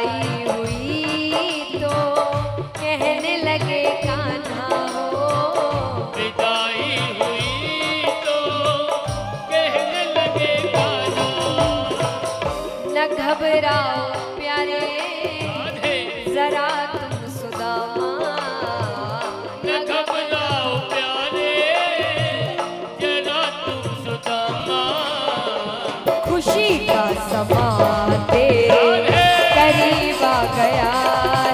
हुई तो कहने लगे कान्हा हो, विदाई हुई तो कहने लगे कान्हा, न घबराओ प्यारे राधे जरा तुम सुदामा, न घबराओ प्यारे जरा तुम सुदामा, खुशी का समा तेरे करीब आ गया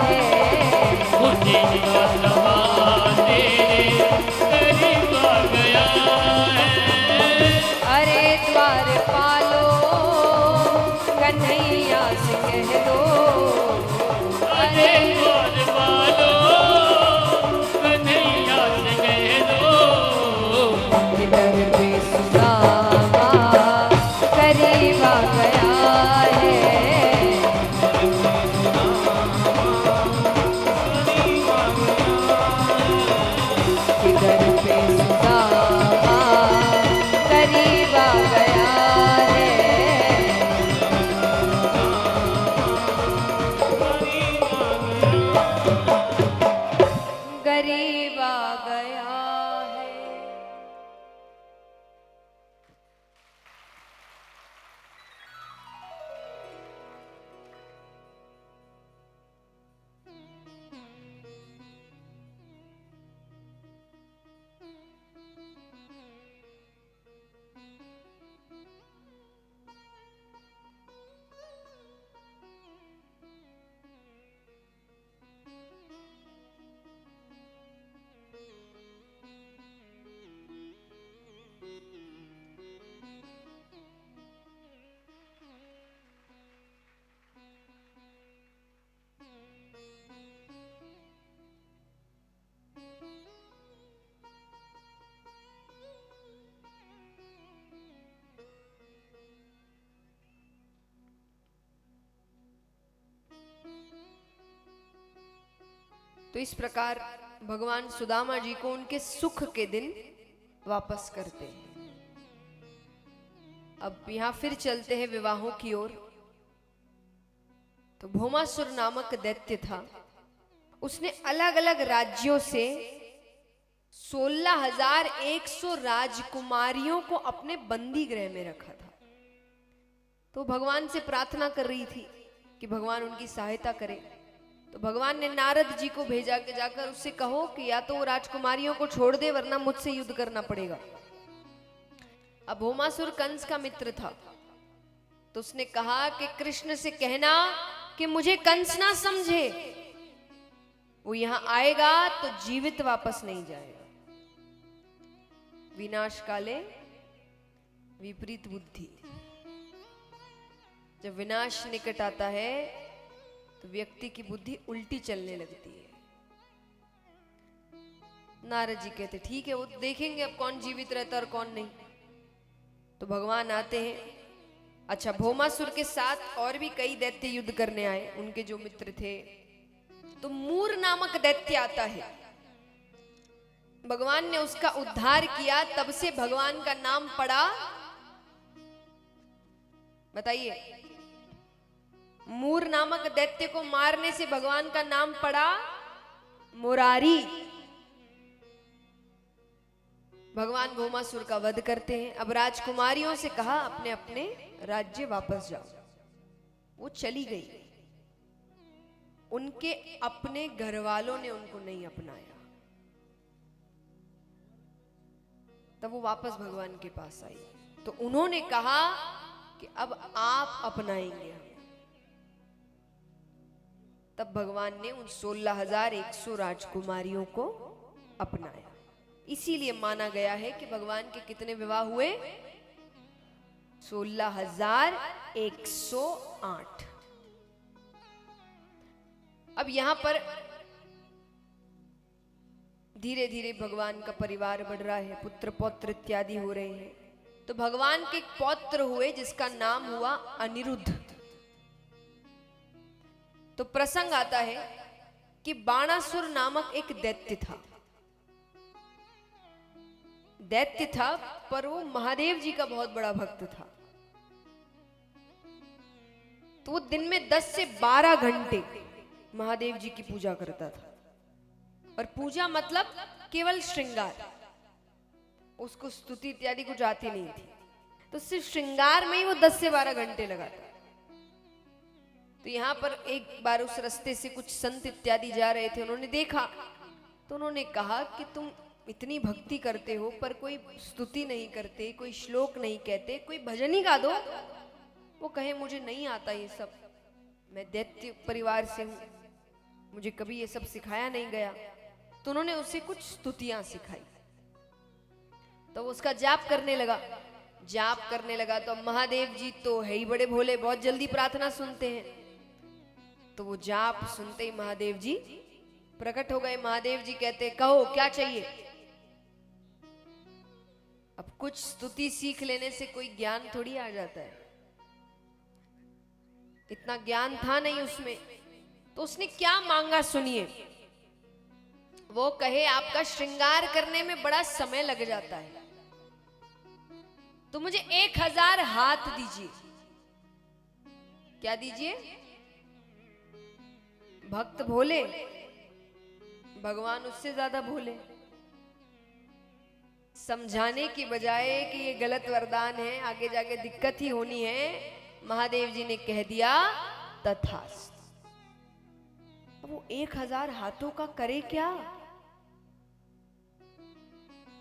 है, खुशी का समा तेरे करीब आ गया है, अरे द्वार पालो कन्हैया से कह दो, अरे द्वार पालो कन्हैया से कह दो, इधर भी सुदामा करीब आ गया है, इधर भी सुदामा करीब आ गया है, गरीब आ गया है। तो इस प्रकार भगवान सुदामा जी को उनके सुख के दिन वापस करते हैं। अब यहां फिर चलते हैं विवाहों की ओर। तो भौमासुर नामक दैत्य था, उसने अलग अलग राज्यों से 16,100 राजकुमारियों को अपने बंदी गृह में रखा था। तो भगवान से प्रार्थना कर रही थी कि भगवान उनकी सहायता करे। तो भगवान ने नारद जी को भेजा कि जाकर उससे कहो कि या तो वो राजकुमारियों को छोड़ दे वरना मुझसे युद्ध करना पड़ेगा। अब भौमासुर कंस का मित्र था, तो उसने कहा कि कृष्ण से कहना कि मुझे कंस ना समझे, वो यहां आएगा तो जीवित वापस नहीं जाएगा। विनाश काले विपरीत बुद्धि। जब विनाश निकट आता है तो व्यक्ति की बुद्धि उल्टी चलने लगती है। नारद जी कहते ठीक है, वो देखेंगे अब कौन जीवित रहता और कौन नहीं। तो भगवान आते हैं। अच्छा, भौमासुर के साथ और भी कई दैत्य युद्ध करने आए, उनके जो मित्र थे। तो मूर नामक दैत्य आता है, भगवान ने उसका उद्धार किया, तब से भगवान का नाम पड़ा, बताइए, मूर नामक दैत्य को मारने से भगवान का नाम पड़ा मुरारी। भगवान भौमासुर का वध करते हैं। अब राजकुमारियों से कहा अपने अपने राज्य वापस जाओ। वो चली गई, उनके अपने घर वालों ने उनको नहीं अपनाया। तब वो वापस भगवान के पास आई। तो उन्होंने कहा कि अब आप अपनाएंगे हमें। तब भगवान ने उन 16,100 राजकुमारियों को अपनाया। इसीलिए माना गया है कि भगवान के कितने विवाह हुए? 16,108। अब यहां पर धीरे धीरे भगवान का परिवार बढ़ रहा है, पुत्र पौत्र इत्यादि हो रहे हैं। तो भगवान के एक पौत्र हुए जिसका नाम हुआ अनिरुद्ध। तो प्रसंग आता है कि बाणासुर नामक एक दैत्य था। दैत्य था पर वो महादेव जी का बहुत बड़ा भक्त था। तो वो दिन में 10 से 12 घंटे महादेव जी की पूजा करता था। और पूजा मतलब केवल श्रृंगार, उसको स्तुति इत्यादि कुछ आती नहीं थी, तो सिर्फ श्रृंगार में ही वो 10 से 12 घंटे लगाता। तो यहाँ पर एक बार उस रास्ते से कुछ संत इत्यादि जा रहे थे, उन्होंने देखा तो उन्होंने कहा कि तुम इतनी भक्ति करते हो पर कोई स्तुति नहीं करते, कोई श्लोक नहीं कहते, कोई भजन ही गा दो। वो कहे मुझे नहीं आता ये सब, मैं दैत्य परिवार से हूँ, मुझे कभी ये सब सिखाया नहीं गया। तो उन्होंने उसे कुछ स्तुतियां सिखाई, तो वो उसका जाप करने लगा। जाप करने लगा तो महादेव जी तो है ही बड़े भोले, बहुत जल्दी प्रार्थना सुनते हैं। तो वो जाप सुनते ही महादेव जी प्रकट हो गए। महादेव जी कहते कहो क्या चाहिए। अब कुछ स्तुति सीख लेने से कोई ज्ञान थोड़ी आ जाता है, इतना ज्ञान था नहीं उसमें। तो उसने क्या मांगा सुनिए। वो कहे आपका श्रृंगार करने में बड़ा समय लग जाता है, तो मुझे 1000 हाथ दीजिए। क्या दीजिए? भक्त भोले, भगवान उससे ज्यादा भोले। समझाने की बजाय कि ये गलत वरदान है, आगे जाके दिक्कत ही होनी है, महादेव जी ने कह दिया तथास्तु। वो 1000 हाथों का करे क्या?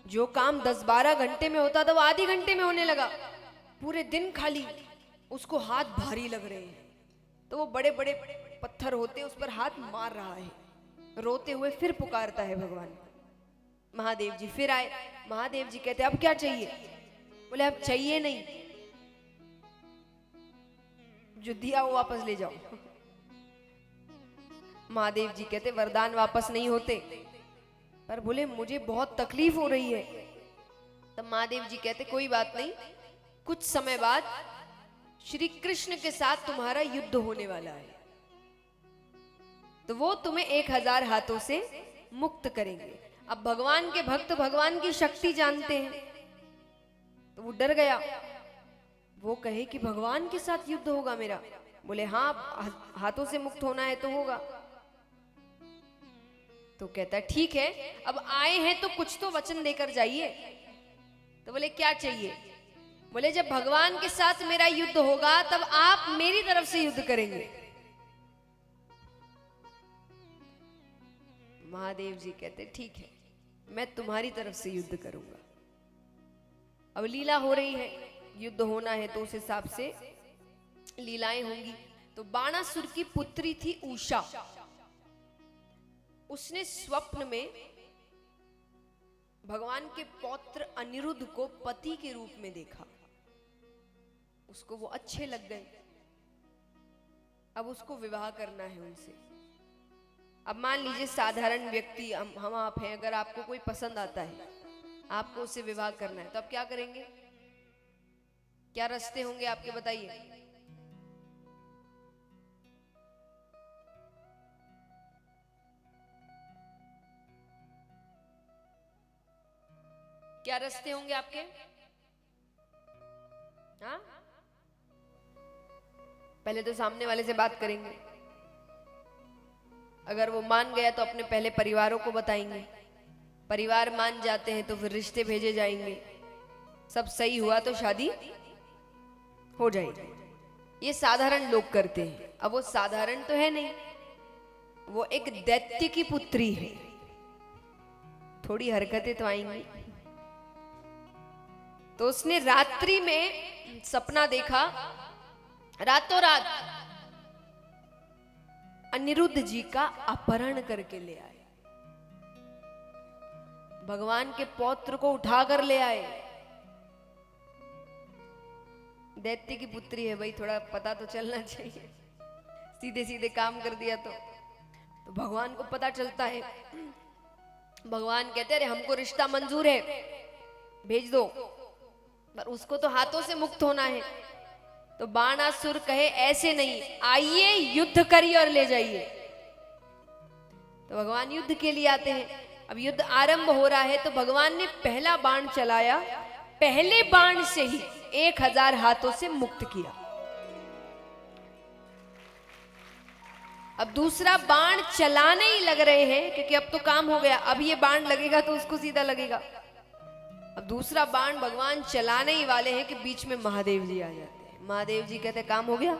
जो काम 10-12 घंटे में होता था वो आधे घंटे में होने लगा। पूरे दिन खाली उसको हाथ भारी लग रहे हैं, तो वो बड़े बड़े पत्थर होते उस पर हाथ मार रहा है, रोते हुए फिर पुकारता है भगवान। महादेव जी फिर आए। महादेव जी कहते अब क्या चाहिए? बोले अब चाहिए नहीं, जो दिया वो वापस ले जाओ। महादेव जी कहते वरदान वापस नहीं होते। पर बोले मुझे बहुत तकलीफ हो रही है। तब महादेव जी कहते कोई बात नहीं, कुछ समय बाद श्री कृष्ण के साथ तुम्हारा युद्ध होने वाला है, तो वो तुम्हें 1000 हाथों से मुक्त करेंगे। अब भगवान के भक्त भगवान की शक्ति जानते हैं, तो वो डर गया। वो कहे कि भगवान के साथ युद्ध होगा मेरा। बोले हाँ, हाथों से मुक्त होना है तो होगा। तो कहता है ठीक है, अब आए हैं तो कुछ तो वचन देकर जाइए। तो बोले क्या चाहिए? बोले जब भगवान के साथ मेरा युद्ध होगा तब आप मेरी तरफ से युद्ध करेंगे। महादेव जी कहते ठीक है, मैं तुम्हारी तरफ से युद्ध करूंगा। अब लीला हो रही है, युद्ध होना है तो उस हिसाब से लीलाएं होंगी। तो बाणासुर की पुत्री थी उषा, उसने स्वप्न में भगवान के पौत्र अनिरुद्ध को पति के रूप में देखा। उसको वो अच्छे लग गए, अब उसको विवाह करना है उनसे। अब मान लीजिए साधारण व्यक्ति हम आप हैं, अगर आपको कोई पसंद आता है, आपको उससे विवाह करना है, तो आप क्या करेंगे? क्या रास्ते होंगे आपके, बताइए। क्या रास्ते होंगे आपके? हाँ, पहले तो सामने वाले से बात करेंगे, अगर वो मान गया तो अपने पहले परिवारों को बताएंगे, परिवार मान जाते हैं तो फिर रिश्ते भेजे जाएंगे, सब सही हुआ तो शादी हो जाएगी। ये साधारण लोग करते हैं। अब वो साधारण तो है नहीं, वो एक दैत्य की पुत्री है, थोड़ी हरकतें तो आएंगी। तो उसने रात्रि में सपना देखा, रातों रात अनिरुद्ध जी का अपहरण करके ले आए, भगवान के पौत्र को उठाकर ले आए। दैत्य की पुत्री है भाई, थोड़ा पता तो चलना चाहिए, सीधे सीधे काम कर दिया तो भगवान को पता चलता है। भगवान कहते अरे हमको रिश्ता मंजूर है, भेज दो, पर उसको तो हाथों से मुक्त होना है। तो बाणासुर कहे ऐसे नहीं, आइए युद्ध करिए और ले जाइए। तो भगवान युद्ध के लिए आते हैं। अब युद्ध आरंभ हो रहा है तो भगवान ने पहला बाण चलाया, पहले बाण से ही 1000 हाथों से मुक्त किया। अब दूसरा बाण चलाने ही लग रहे हैं क्योंकि अब तो काम हो गया, अब ये बाण लगेगा तो उसको सीधा लगेगा। अब दूसरा बाण भगवान चलाने ही वाले हैं कि बीच में महादेव जी आ जाते हैं। महादेव जी कहते काम हो गया,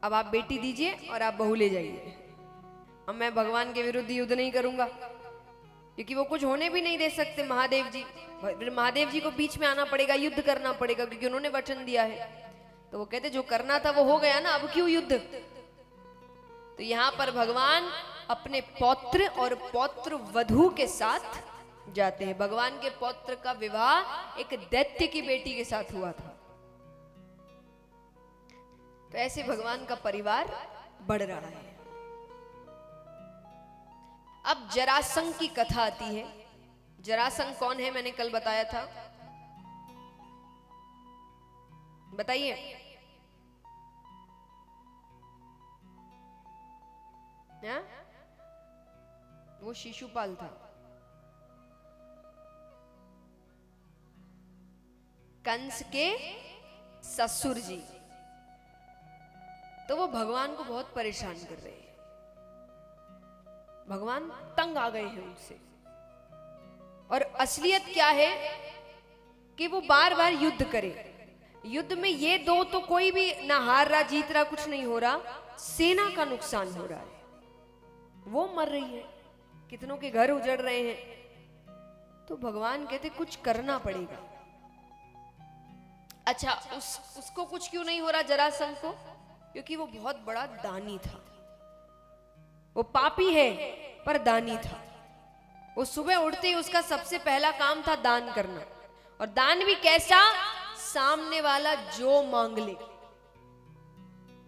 अब आप बेटी दीजिए और आप बहू ले जाइए। अब मैं भगवान के विरुद्ध युद्ध नहीं करूंगा क्योंकि वो कुछ होने भी नहीं दे सकते महादेव जी। महादेव जी को बीच में आना पड़ेगा, युद्ध करना पड़ेगा क्योंकि उन्होंने वचन दिया है। तो वो कहते जो करना था वो हो गया ना, अब क्यों युद्ध। तो यहां पर भगवान अपने पौत्र और पौत्र वधू के साथ जाते हैं। भगवान के पौत्र का विवाह एक दैत्य की बेटी के साथ हुआ था। तो ऐसे भगवान का परिवार बढ़ रहा है। अब जरासंध की कथा आती है। जरासंध कौन है मैंने कल बताया था, बताइए। वो शिशुपाल था, कंस के ससुर जी। तो वो भगवान को बहुत परेशान कर रहे हैं। भगवान तंग आ गए हैं उनसे। और असलियत क्या है कि वो बार बार युद्ध करे। युद्ध में ये दो तो कोई भी ना हार रहा जीत रहा, कुछ नहीं हो रहा, सेना का नुकसान हो रहा है, वो मर रही है, कितनों के घर उजड़ रहे हैं। तो भगवान कहते कुछ करना पड़ेगा। अच्छा उसको कुछ क्यों नहीं हो रहा जरासंध को? क्योंकि वो बहुत बड़ा दानी था। वो पापी है पर दानी था। वो सुबह उठते ही उसका सबसे पहला काम था दान करना। और दान भी कैसा? सामने वाला जो मांग ले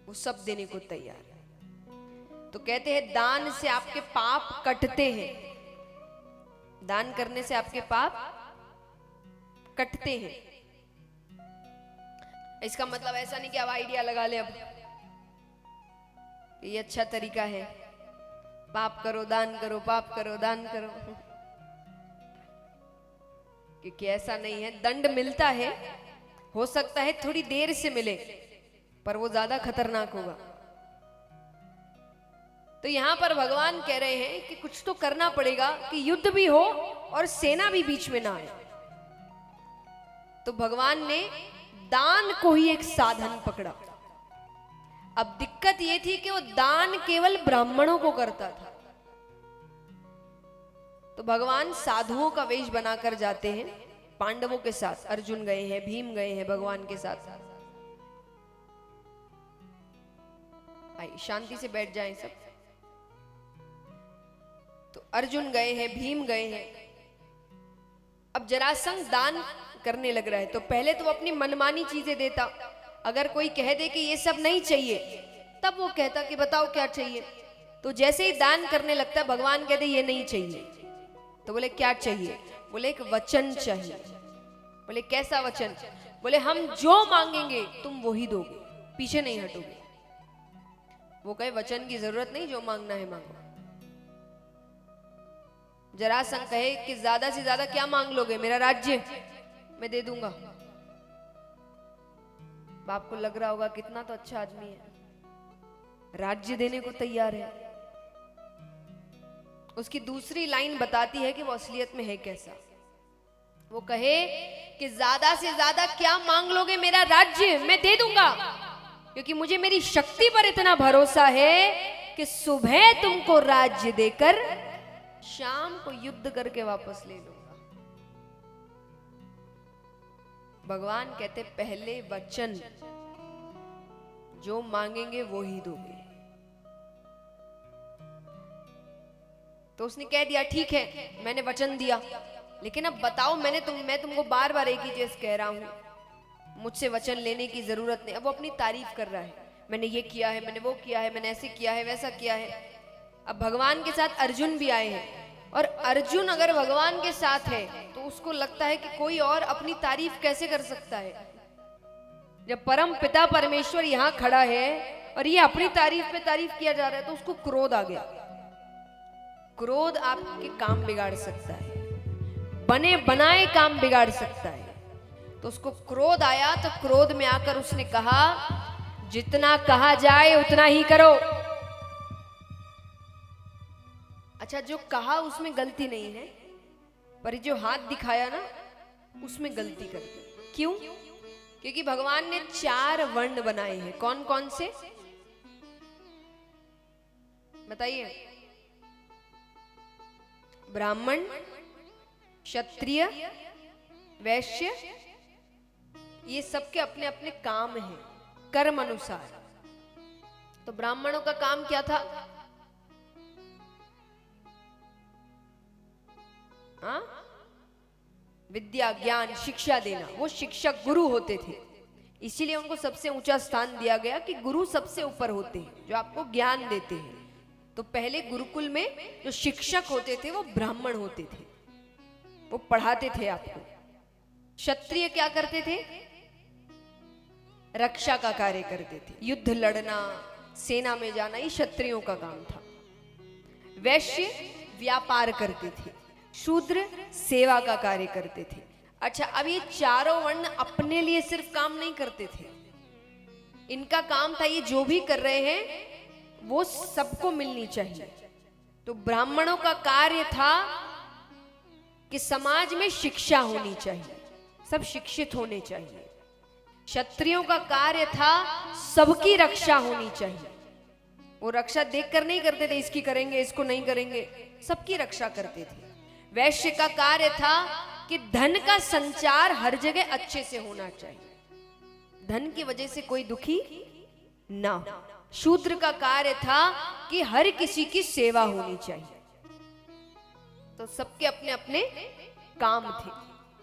वो सब देने को तैयार है। तो कहते हैं दान से आपके पाप कटते हैं। दान करने से आपके पाप कटते हैं। इसका मतलब ऐसा नहीं कि आप आइडिया लगा ले अब ये अच्छा तरीका है, पाप करो दान करो, पाप करो दान करो, क्योंकि ऐसा नहीं है। दंड मिलता है, हो सकता है थोड़ी देर से मिले पर वो ज्यादा खतरनाक होगा। तो यहां पर भगवान कह रहे हैं कि कुछ तो करना पड़ेगा कि युद्ध भी हो और सेना भी बीच में ना आए। तो भगवान ने दान को ही एक साधन पकड़ा। अब दिक्कत ये थी कि वो दान केवल ब्राह्मणों को करता था। तो भगवान साधुओं का वेश बनाकर जाते हैं पांडवों के साथ। अर्जुन गए हैं, भीम गए हैं भगवान के साथ। आइए शांति से बैठ जाएं सब। तो अर्जुन गए हैं, भीम गए हैं। अब जरासंध दान करने लग रहा है। तो पहले तो वो अपनी मनमानी चीजें देता। अगर कोई कह दे कि ये सब नहीं चाहिए तब वो कहता कि बताओ क्या चाहिए। तो जैसे ही दान करने लगता भगवान कहते ये नहीं चाहिए। तो बोले क्या चाहिए? बोले एक वचन चाहिए। बोले कैसा वचन? बोले हम जो मांगेंगे तुम वही दोगे, पीछे नहीं हटोगे। वो कहे वचन की जरूरत नहीं, जो मांगना है मांगो। जरासंध कहे कि ज्यादा से ज्यादा क्या मांग लोगे? मेरा राज्य मैं दे दूंगा। बाप को लग रहा होगा कितना तो अच्छा आदमी है, राज्य देने को तैयार है। उसकी दूसरी लाइन बताती है कि वो असलियत में है कैसा। वो कहे कि ज्यादा से ज्यादा क्या मांग लोगे? मेरा राज्य मैं दे दूंगा, क्योंकि मुझे मेरी शक्ति पर इतना भरोसा है कि सुबह तुमको राज्य देकर शाम को युद्ध करके वापस ले लूंगा। भगवान कहते पहले वचन, जो मांगेंगे वो ही दोगे। तो उसने कह दिया ठीक है मैंने वचन दिया, लेकिन अब बताओ मैं तुमको बार बार एक ही चीज कह रहा हूं, मुझसे वचन लेने की जरूरत नहीं। अब वो अपनी तारीफ कर रहा है, मैंने ये किया है, मैंने वो किया है, मैंने ऐसे किया है, वैसा किया है। अब भगवान के साथ अर्जुन भी आए हैं, और अर्जुन अगर भगवान के साथ है तो उसको लगता है कि कोई और अपनी तारीफ कैसे कर सकता है। जब परम पिता परमेश्वर यहां खड़ा है और ये अपनी तारीफ पे तारीफ किया जा रहा है तो उसको क्रोध आ गया। क्रोध आपके काम बिगाड़ सकता है, बने बनाए काम बिगाड़ सकता है। तो उसको क्रोध आया, तो क्रोध में आकर उसने कहा जितना कहा जाए उतना ही करो। अच्छा, जो कहा उसमें गलती नहीं है, पर जो हाथ दिखाया ना उसमें गलती कर दी। क्यों? क्योंकि भगवान ने 4 वर्ण बनाए हैं। कौन कौन से बताइए? ब्राह्मण, क्षत्रिय, वैश्य, ये सबके अपने अपने काम हैं कर्म अनुसार। तो ब्राह्मणों का काम क्या था? हाँ, विद्या, ज्ञान, शिक्षा देना। वो शिक्षक गुरु होते थे, इसीलिए उनको सबसे ऊंचा स्थान दिया गया कि गुरु सबसे ऊपर होते हैं, जो आपको ज्ञान देते हैं। तो पहले गुरुकुल में जो शिक्षक होते थे वो ब्राह्मण होते थे, वो पढ़ाते थे आपको। क्षत्रिय क्या करते थे? रक्षा का कार्य करते थे, युद्ध लड़ना, सेना में जाना, ये क्षत्रियों का काम था। वैश्य व्यापार करते थे, शूद्र सेवा का कार्य करते थे। अच्छा, अब ये चारों वर्ण अपने लिए सिर्फ काम नहीं करते थे, इनका काम था ये जो भी कर रहे हैं वो सबको मिलनी चाहिए। तो ब्राह्मणों का कार्य था कि समाज में शिक्षा होनी चाहिए, सब शिक्षित होने चाहिए। क्षत्रियों का कार्य था सबकी रक्षा होनी चाहिए। वो रक्षा देखकर नहीं करते थे इसकी करेंगे इसको नहीं करेंगे, सबकी रक्षा करते थे। वैश्य का कार्य था कि धन का संचार हर जगह अच्छे से होना चाहिए, धन की वजह से कोई दुखी ना हो। शूद्र का कार्य था कि हर किसी की सेवा होनी चाहिए। तो सबके अपने अपने काम थे।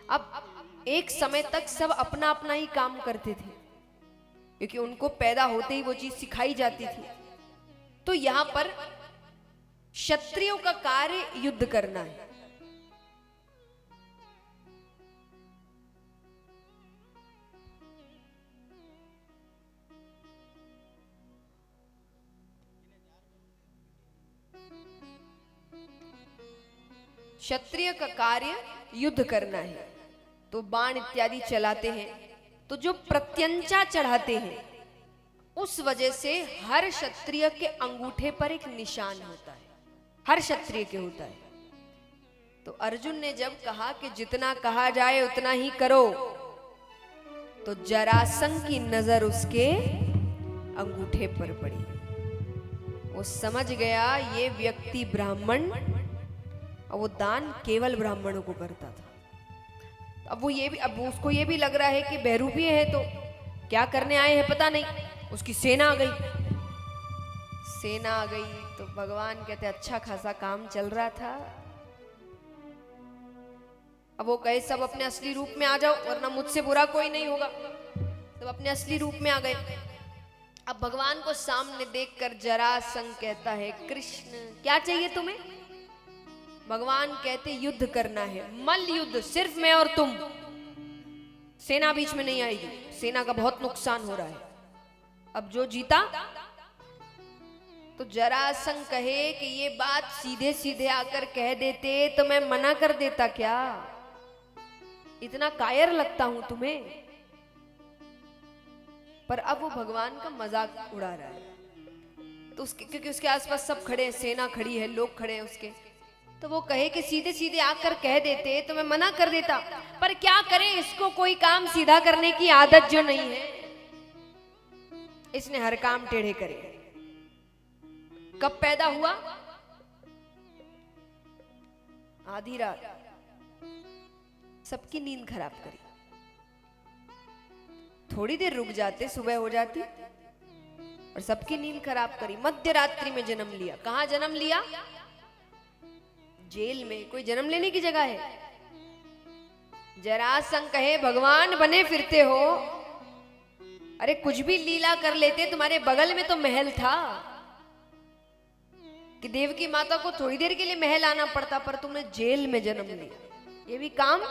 अब एक समय तक सब अपना अपना ही काम करते थे, क्योंकि उनको पैदा होते ही वो चीज सिखाई जाती थी। तो यहां पर क्षत्रियों का कार्य युद्ध करना है। क्षत्रिय का कार्य युद्ध करना है, तो बाण इत्यादि चलाते हैं। तो जो प्रत्यंचा चढ़ाते हैं उस वजह से हर क्षत्रिय के अंगूठे पर एक निशान होता है, हर क्षत्रिय के होता है। तो अर्जुन ने जब कहा कि जितना कहा जाए उतना ही करो, तो जरासंध की नजर उसके अंगूठे पर पड़ी। वो समझ गया ये व्यक्ति ब्राह्मण, और वो दान केवल ब्राह्मणों को करता था। अब उसको ये भी लग रहा है कि बहरूपीय है, तो क्या करने आए हैं पता नहीं, उसकी सेना आ गई। सेना आ गई तो भगवान कहते अच्छा खासा काम चल रहा था। अब वो कहे सब अपने असली रूप में आ जाओ, वरना मुझसे बुरा कोई नहीं होगा। सब अपने असली रूप में आ गए। अब भगवान को सामने देखकर जरासंध कहता है कृष्ण क्या चाहिए तुम्हें? भगवान कहते युद्ध करना है, मल्ल युद्ध, सिर्फ मैं और तुम, सेना बीच में नहीं आएगी, सेना का बहुत नुकसान हो रहा है। अब जो जीता, तो जरासंध कहे कि ये बात सीधे सीधे आकर कह देते तो मैं मना कर देता, क्या इतना कायर लगता हूं तुम्हें? पर अब वो भगवान का मजाक उड़ा रहा है। तो क्योंकि उसके आसपास सब खड़े हैं, सेना खड़ी है, लोग खड़े हैं उसके, तो वो कहे कि सीधे सीधे आकर कह देते तो मैं मना कर देता। पर क्या करें, इसको कोई काम सीधा करने की आदत जो नहीं है, इसने हर काम टेढ़े करे। कब पैदा हुआ? आधी रात, सबकी नींद खराब करी। थोड़ी देर रुक जाते, सुबह हो जाती, और सबकी नींद खराब करी। मध्य रात्रि में जन्म लिया। कहां जन्म लिया? जेल में। कोई जन्म लेने की जगह है? जरासंध कहे भगवान बने फिरते हो, अरे कुछ भी लीला कर लेते, तुम्हारे बगल में तो महल था कि देवकी माता को थोड़ी देर के लिए महल आना पड़ता, पर तुमने जेल में जन्म लिया। ये भी काम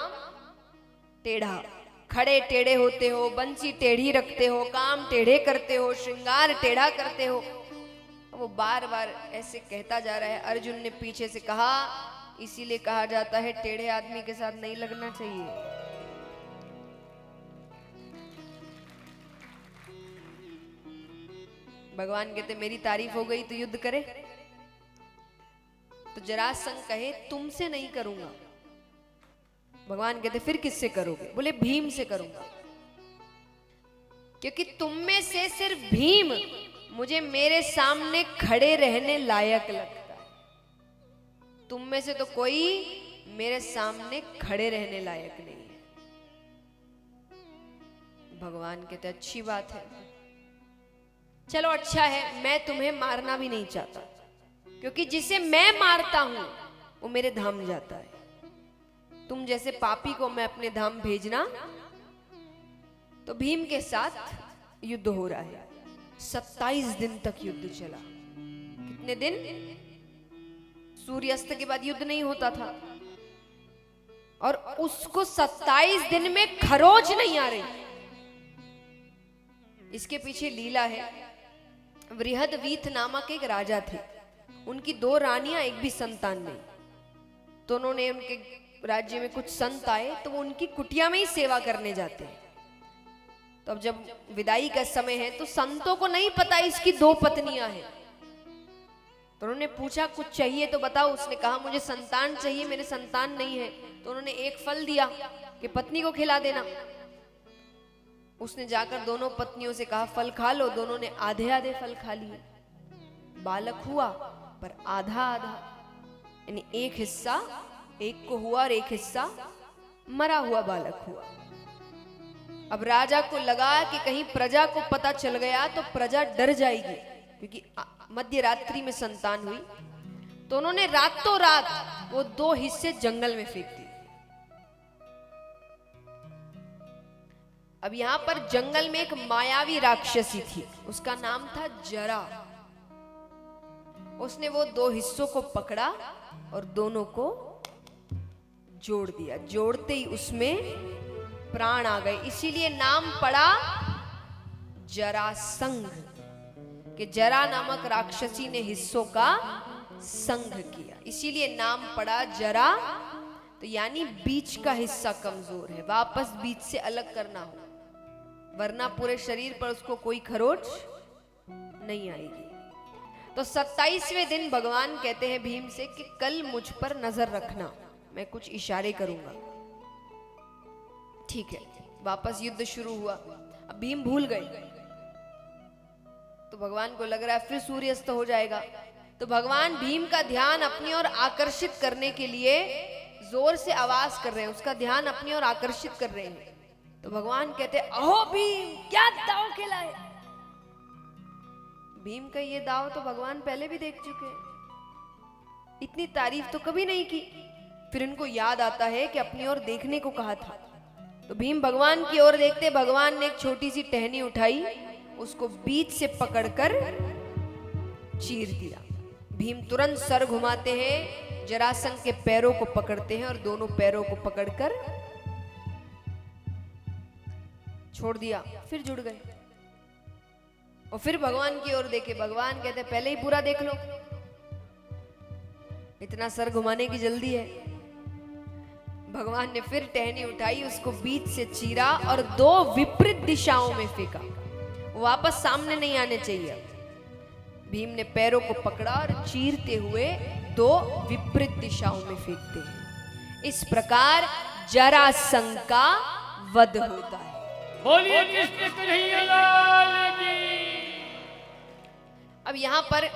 टेढ़ा। खड़े टेढ़े होते हो, बंसी टेढ़ी रखते हो, काम टेढ़े करते हो, श्रृंगार टेढ़ा करते हो। वो बार बार ऐसे कहता जा रहा है। अर्जुन ने पीछे से कहा, इसीलिए कहा जाता है टेढ़े आदमी के साथ नहीं लगना चाहिए। भगवान कहते मेरी तारीफ हो गई तो युद्ध करे। तो जरासंध कहे तुमसे नहीं करूंगा। भगवान कहते फिर किससे करोगे? बोले भीम से करूंगा, क्योंकि तुम में से सिर्फ भीम मुझे मेरे सामने खड़े रहने लायक लगता है। तुम में से तो कोई मेरे सामने खड़े रहने लायक नहीं है। भगवान कहते अच्छी बात है, चलो अच्छा है, मैं तुम्हें मारना भी नहीं चाहता, क्योंकि जिसे मैं मारता हूं वो मेरे धाम जाता है। तुम जैसे पापी को मैं अपने धाम भेजना। तो भीम के साथ युद्ध हो रहा है। 27 दिन तक युद्ध चला। कितने दिन? सूर्यास्त के बाद युद्ध नहीं होता था, और उसको 27 दिन में खरोच नहीं आ रही। इसके पीछे लीला है। वृहदवीत नामक एक राजा थे, उनकी 2 रानियां, एक भी संतान नहीं। तो उन्होंने, उनके राज्य में कुछ संत आए तो वो उनकी कुटिया में ही सेवा करने जाते हैं। तो अब जब विदाई का समय है तो संतों को नहीं पता इसकी 2 पत्नियां हैं। तो उन्होंने पूछा कुछ चाहिए तो बताओ। उसने कहा मुझे संतान चाहिए, मेरे संतान नहीं है। तो उन्होंने एक फल दिया कि पत्नी को खिला देना। उसने जाकर दोनों पत्नियों से कहा फल खा लो। दोनों ने आधे आधे फल खा लिए। बालक हुआ पर आधा आधा, यानी एक हिस्सा एक को हुआ और एक हिस्सा मरा हुआ बालक हुआ। अब राजा को लगा कि कहीं प्रजा को पता चल गया तो प्रजा डर जाएगी, क्योंकि मध्य रात्रि में संतान हुई। तो उन्होंने रातों रात वो 2 हिस्से जंगल में फेंक दिए। अब यहां पर जंगल में एक मायावी राक्षसी थी, उसका नाम था जरा। उसने वो 2 हिस्सों को पकड़ा और दोनों को जोड़ दिया। जोड़ते ही उसमें प्राण आ गए। इसीलिए नाम पड़ा जरासंध, कि जरा नामक राक्षसी ने हिस्सों का संघ किया, इसीलिए नाम पड़ा जरा। तो यानी बीच का हिस्सा कमजोर है, वापस बीच से अलग करना हो, वरना पूरे शरीर पर उसको कोई खरोच नहीं आएगी। तो 27वें दिन भगवान कहते हैं भीम से कि कल मुझ पर नजर रखना, मैं कुछ इशारे करूंगा। ठीक है, वापस युद्ध शुरू हुआ। अब भीम भूल गए। तो भगवान को लग रहा है फिर सूर्यास्त हो जाएगा। तो भगवान भीम का ध्यान अपनी ओर आकर्षित करने के लिए जोर से आवाज कर रहे हैं, उसका ध्यान अपनी ओर आकर्षित कर रहे हैं। तो भगवान कहते हैं अहो भीम, क्या दाव खेला है? भीम का ये दाव तो भगवान पहले भी देख चुके हैं, इतनी तारीफ तो कभी नहीं की। फिर इनको याद आता है कि अपनी ओर देखने को कहा था। तो भीम भगवान की ओर देखते, भगवान ने एक छोटी सी टहनी उठाई, उसको बीच से पकड़कर चीर दिया। भीम तुरंत सर घुमाते हैं, जरासंध के पैरों को पकड़ते हैं और दोनों पैरों को पकड़कर छोड़ दिया। फिर जुड़ गए और फिर भगवान की ओर देखे। भगवान कहते पहले ही पूरा देख लो, इतना सर घुमाने की जल्दी है? भगवान ने फिर टहनी उठाई, उसको बीच से चीरा और 2 विपरीत दिशाओं में फेंका। वापस सामने नहीं आने चाहिए। भीम ने पैरों को पकड़ा और चीरते हुए 2 विपरीत दिशाओं में फेंकते हैं। इस प्रकार जरासंध का वध होता है। बोलिए कृष्ण कन्हैया लाल की। अब यहां पर